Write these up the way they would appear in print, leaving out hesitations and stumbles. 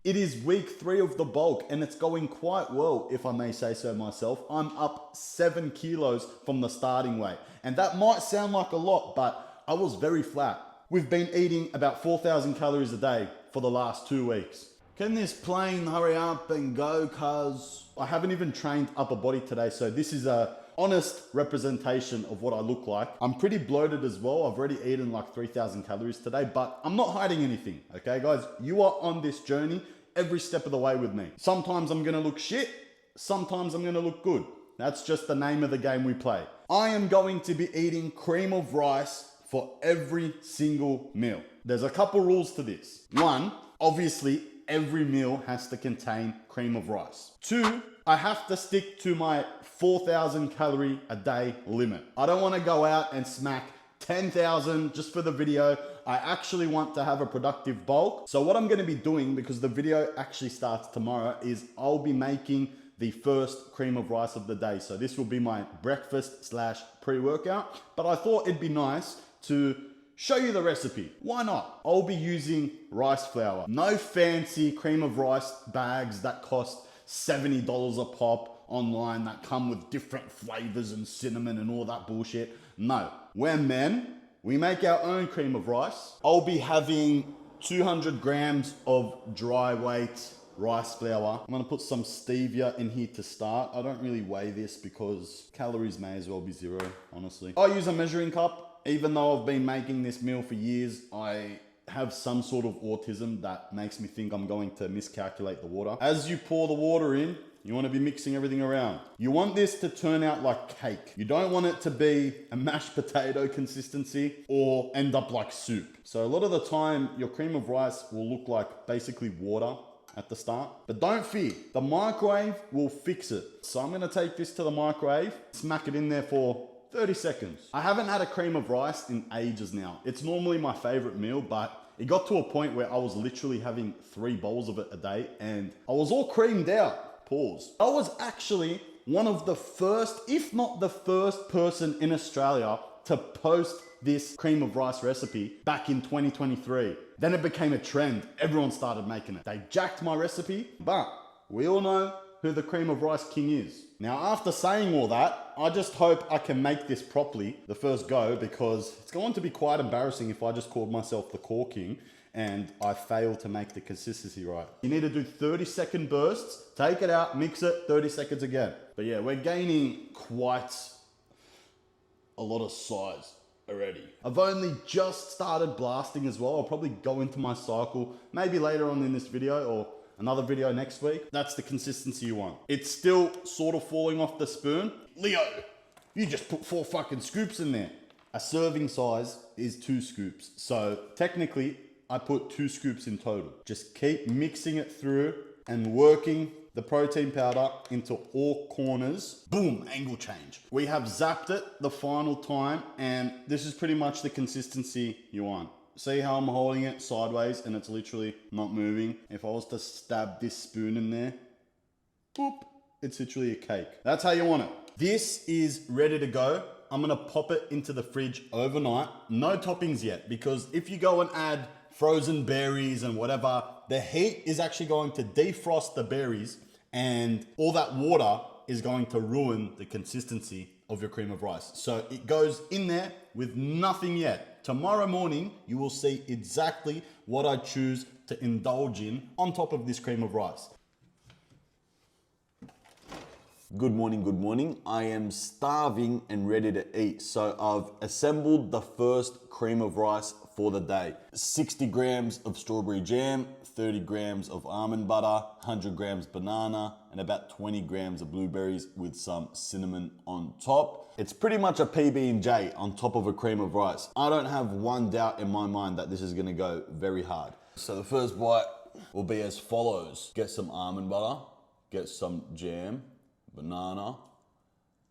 It is week 3 of the bulk and it's going quite well, if I may say so myself. I'm up 7 kilos from the starting weight. And that might sound like a lot, but I was very flat. We've been eating about 4,000 calories a day for the last 2 weeks. Can this plane hurry up and go, cuz I haven't even trained upper body today, so this is a honest representation of what I look like. I'm pretty bloated as well. I've already eaten like 3,000 calories today, but I'm not hiding anything, okay guys? You are on this journey every step of the way with me. Sometimes I'm gonna look shit, sometimes I'm gonna look good. That's just the name of the game we play. I am going to be eating cream of rice for every single meal. There's a couple rules to this. 1, obviously, every meal has to contain cream of rice. 2, I have to stick to my 4,000 calorie a day limit. I don't want to go out and smack 10,000 just for the video. I actually want to have a productive bulk. So what I'm going to be doing, because the video actually starts tomorrow, is I'll be making the first cream of rice of the day. So this will be my breakfast / pre-workout, but I thought it'd be nice to show you the recipe. Why not? I'll be using rice flour. No fancy cream of rice bags that cost $70 a pop online that come with different flavors and cinnamon and all that bullshit. No, we're men. We make our own cream of rice. I'll be having 200 grams of dry weight rice flour. I'm gonna put some stevia in here to start. I don't really weigh this because calories may as well be 0, honestly. I use a measuring cup. Even though I've been making this meal for years, I have some sort of autism that makes me think I'm going to miscalculate the water. As you pour the water in, you want to be mixing everything around. You want this to turn out like cake. You don't want it to be a mashed potato consistency or end up like soup. So a lot of the time, your cream of rice will look like basically water at the start. But don't fear, the microwave will fix it. So I'm gonna take this to the microwave, smack it in there for 30 seconds. I haven't had a cream of rice in ages now. It's normally my favorite meal, but it got to a point where I was literally having 3 bowls of it a day and I was all creamed out. Pause. I was actually one of the first, if not the first person in Australia to post this cream of rice recipe back in 2023. Then it became a trend. Everyone started making it. They jacked my recipe, but we all know who the cream of rice king is. Now, after saying all that, I just hope I can make this properly the first go, because it's going to be quite embarrassing if I just called myself the core king and I fail to make the consistency right. You need to do 30-second bursts, take it out, mix it, 30 seconds again. But yeah, we're gaining quite a lot of size already. I've only just started blasting as well. I'll probably go into my cycle maybe later on in this video or another video next week. That's the consistency you want. It's still sort of falling off the spoon. Leo, you just put 4 fucking scoops in there. A serving size is 2 scoops. So technically, I put 2 scoops in total. Just keep mixing it through and working the protein powder into all corners. Boom, angle change. We have zapped it the final time, and this is pretty much the consistency you want. See how I'm holding it sideways and it's literally not moving? If I was to stab this spoon in there, boop, it's literally a cake. That's how you want it. This is ready to go. I'm gonna pop it into the fridge overnight. No toppings yet, because if you go and add frozen berries and whatever, the heat is actually going to defrost the berries and all that water is going to ruin the consistency of your cream of rice. So it goes in there with nothing yet. Tomorrow morning, you will see exactly what I choose to indulge in on top of this cream of rice. Good morning, good morning. I am starving and ready to eat. So I've assembled the first cream of rice for the day. 60 grams of strawberry jam, 30 grams of almond butter, 100 grams banana, and about 20 grams of blueberries with some cinnamon on top. It's pretty much a PB&J on top of a cream of rice. I don't have one doubt in my mind that this is gonna go very hard. So the first bite will be as follows. Get some almond butter, get some jam, banana,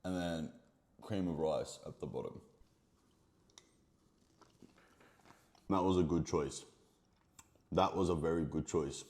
and then cream of rice at the bottom. That was a good choice. That was a very good choice.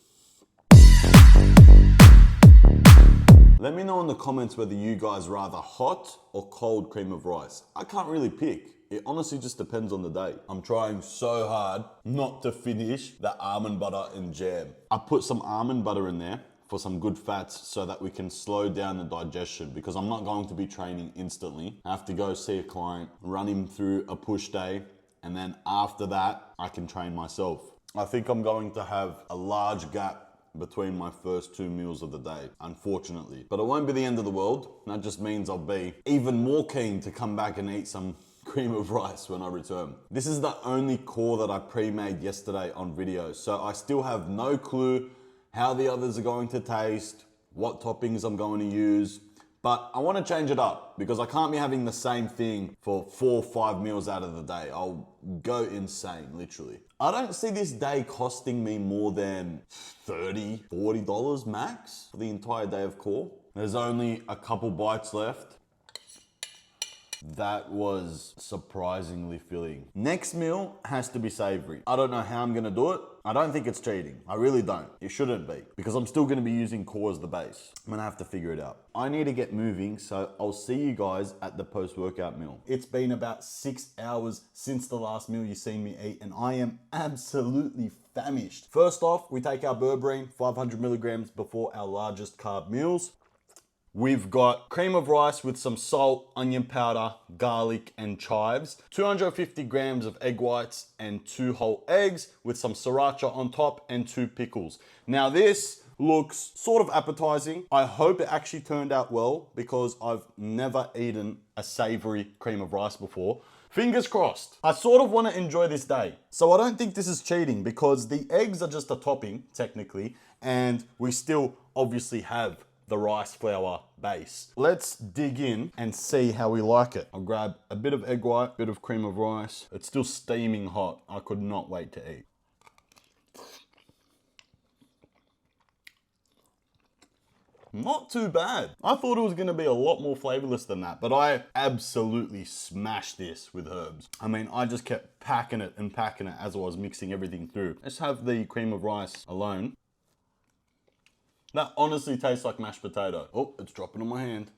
Let me know in the comments whether you guys rather hot or cold cream of rice. I can't really pick. It honestly just depends on the day. I'm trying so hard not to finish the almond butter and jam. I put some almond butter in there for some good fats so that we can slow down the digestion, because I'm not going to be training instantly. I have to go see a client, run him through a push day, and then after that, I can train myself. I think I'm going to have a large gap between my first 2 meals of the day, unfortunately. But it won't be the end of the world. That just means I'll be even more keen to come back and eat some cream of rice when I return. This is the only core that I pre-made yesterday on video, so I still have no clue how the others are going to taste, what toppings I'm going to use, but I want to change it up because I can't be having the same thing for 4 or 5 meals out of the day. I'll go insane, literally. I don't see this day costing me more than $30, $40 max for the entire day of core. There's only a couple bites left. That was surprisingly filling. Next meal has to be savory. I don't know how I'm gonna do it. I don't think it's cheating. I really don't. It shouldn't be, because I'm still gonna be using core as the base. I'm gonna have to figure it out. I need to get moving, so I'll see you guys at the post-workout meal. It's been about 6 hours since the last meal you've seen me eat, and I am absolutely famished. First off, we take our berberine, 500 milligrams before our largest carb meals. We've got cream of rice with some salt, onion powder, garlic, and chives. 250 grams of egg whites and 2 whole eggs with some sriracha on top and 2 pickles. Now this looks sort of appetizing. I hope it actually turned out well because I've never eaten a savory cream of rice before. Fingers crossed. I sort of want to enjoy this day. So I don't think this is cheating because the eggs are just a topping, technically, and we still obviously have the rice flour base. Let's dig in and see how we like it. I'll grab a bit of egg white, bit of cream of rice. It's still steaming hot. I could not wait to eat. Not too bad. I thought it was gonna be a lot more flavorless than that, but I absolutely smashed this with herbs. I mean, I just kept packing it as I was mixing everything through. Let's have the cream of rice alone. That honestly tastes like mashed potato. Oh, it's dropping on my hand.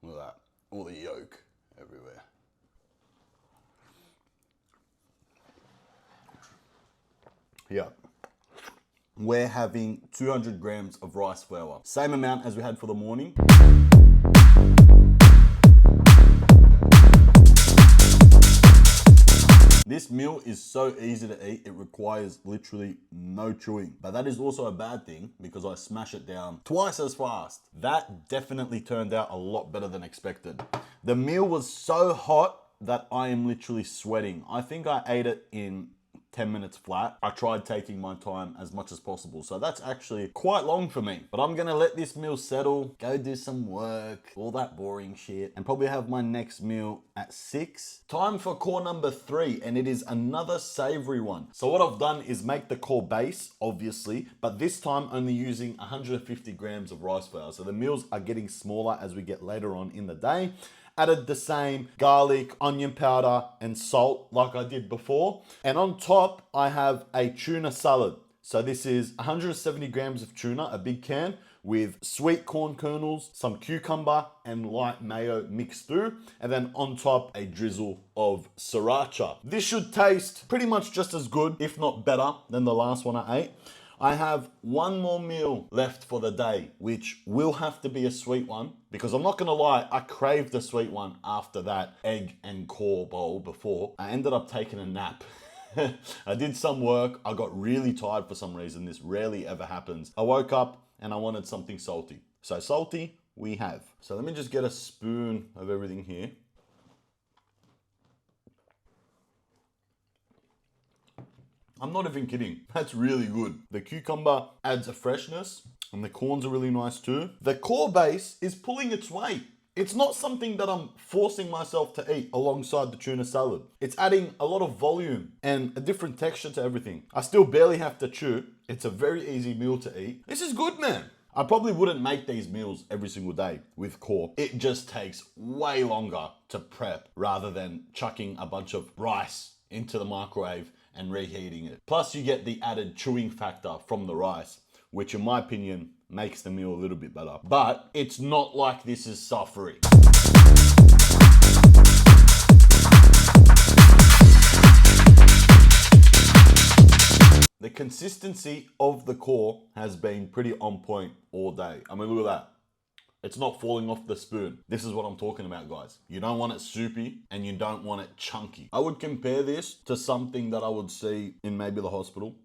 Look at that. All the yolk everywhere. Yeah. We're having 200 grams of rice flour. Same amount as we had for the morning. This meal is so easy to eat, it requires literally no chewing. But that is also a bad thing because I smash it down twice as fast. That definitely turned out a lot better than expected. The meal was so hot that I am literally sweating. I think I ate it in 10 minutes flat. I tried taking my time as much as possible, so that's actually quite long for me. But I'm gonna let this meal settle, go do some work, all that boring shit, and probably have my next meal at 6. Time for core number 3, and it is another savory one. So what I've done is make the core base, obviously, but this time only using 150 grams of rice flour. So the meals are getting smaller as we get later on in the day. Added the same garlic, onion powder, and salt like I did before. And on top, I have a tuna salad. So this is 170 grams of tuna, a big can, with sweet corn kernels, some cucumber, and light mayo mixed through. And then on top, a drizzle of sriracha. This should taste pretty much just as good, if not better, than the last one I ate. I have one more meal left for the day, which will have to be a sweet one, because I'm not gonna lie, I craved a sweet one after that egg and core bowl before. I ended up taking a nap. I did some work, I got really tired for some reason. This rarely ever happens. I woke up and I wanted something salty. So salty, we have. So let me just get a spoon of everything here. I'm not even kidding. That's really good. The cucumber adds a freshness and the corns are really nice too. The core base is pulling its weight. It's not something that I'm forcing myself to eat alongside the tuna salad. It's adding a lot of volume and a different texture to everything. I still barely have to chew. It's a very easy meal to eat. This is good, man. I probably wouldn't make these meals every single day with core. It just takes way longer to prep rather than chucking a bunch of rice into the microwave and reheating it. Plus you get the added chewing factor from the rice, which in my opinion makes the meal a little bit better. But it's not like this is Savory. The consistency of the core has been pretty on point all day. I mean, look at that. It's not falling off the spoon. This is what I'm talking about, guys. You don't want it soupy and you don't want it chunky. I would compare this to something that I would see in maybe the hospital.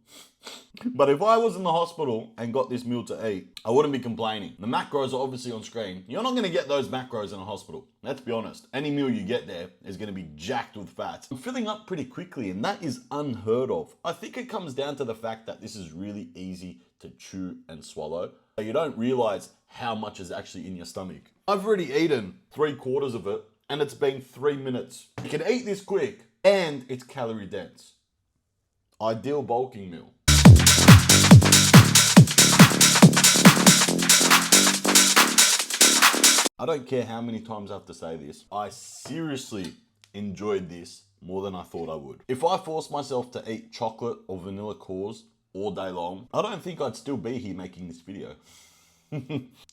But if I was in the hospital and got this meal to eat, I wouldn't be complaining. The macros are obviously on screen. You're not going to get those macros in a hospital. Let's be honest. Any meal you get there is going to be jacked with fats. I'm filling up pretty quickly, and that is unheard of. I think it comes down to the fact that this is really easy to chew and swallow. You don't realize how much is actually in your stomach. I've already eaten 3/4 of it, and it's been 3 minutes. You can eat this quick, and it's calorie dense. Ideal bulking meal. I don't care how many times I have to say this. I seriously enjoyed this more than I thought I would. If I forced myself to eat chocolate or vanilla cores all day long, I don't think I'd still be here making this video.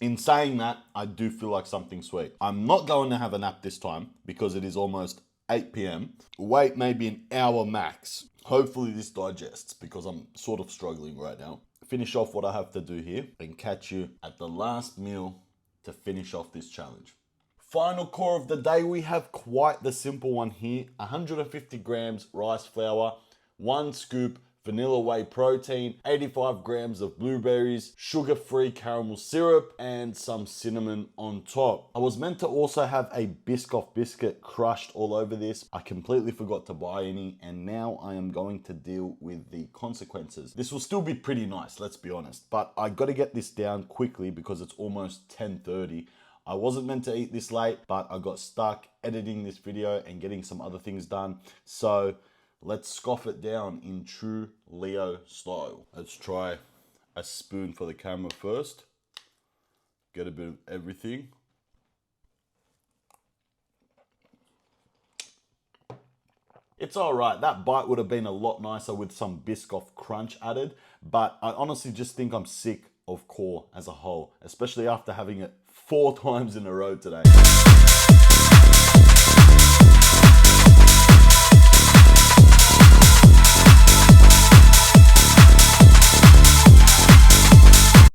In saying that, I do feel like something sweet. I'm not going to have a nap this time because it is almost 8 p.m. Wait maybe an hour max. Hopefully this digests because I'm sort of struggling right now. Finish off what I have to do here and catch you at the last meal to finish off this challenge. Final core of the day, we have quite the simple one here. 150 grams rice flour, 1 scoop vanilla whey protein, 85 grams of blueberries, sugar-free caramel syrup, and some cinnamon on top. I was meant to also have a Biscoff biscuit crushed all over this. I completely forgot to buy any, and now I am going to deal with the consequences. This will still be pretty nice, let's be honest, but I got to get this down quickly because it's almost 10:30. I wasn't meant to eat this late, but I got stuck editing this video and getting some other things done. So let's scoff it down in true Leo style. Let's try a spoon for the camera first. Get a bit of everything. It's all right. That bite would have been a lot nicer with some Biscoff crunch added, but I honestly just think I'm sick of core as a whole, especially after having it 4 times in a row today.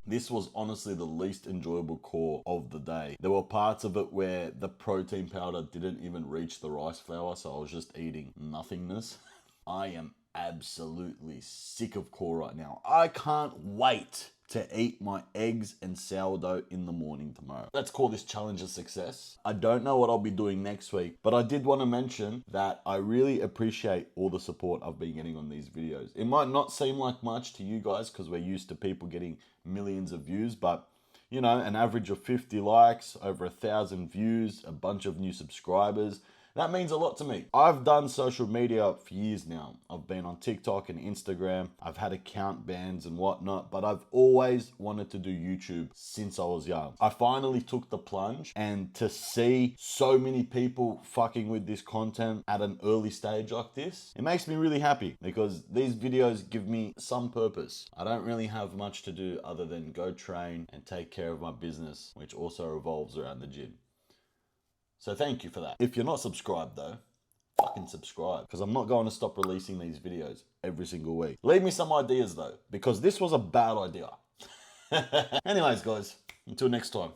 This was honestly the least enjoyable core of the day. There were parts of it where the protein powder didn't even reach the rice flour, so I was just eating nothingness. I am absolutely sick of core right now. I can't wait to eat my eggs and sourdough in the morning tomorrow. Let's call this challenge a success. I don't know what I'll be doing next week, but I did want to mention that I really appreciate all the support I've been getting on these videos. It might not seem like much to you guys because we're used to people getting millions of views, but you know, an average of 50 likes, over 1,000 views, a bunch of new subscribers. That means a lot to me. I've done social media for years now. I've been on TikTok and Instagram. I've had account bans and whatnot, but I've always wanted to do YouTube since I was young. I finally took the plunge, and to see so many people fucking with this content at an early stage like this, it makes me really happy because these videos give me some purpose. I don't really have much to do other than go train and take care of my business, which also revolves around the gym. So thank you for that. If you're not subscribed though, fucking subscribe because I'm not going to stop releasing these videos every single week. Leave me some ideas though, because this was a bad idea. Anyways guys, until next time.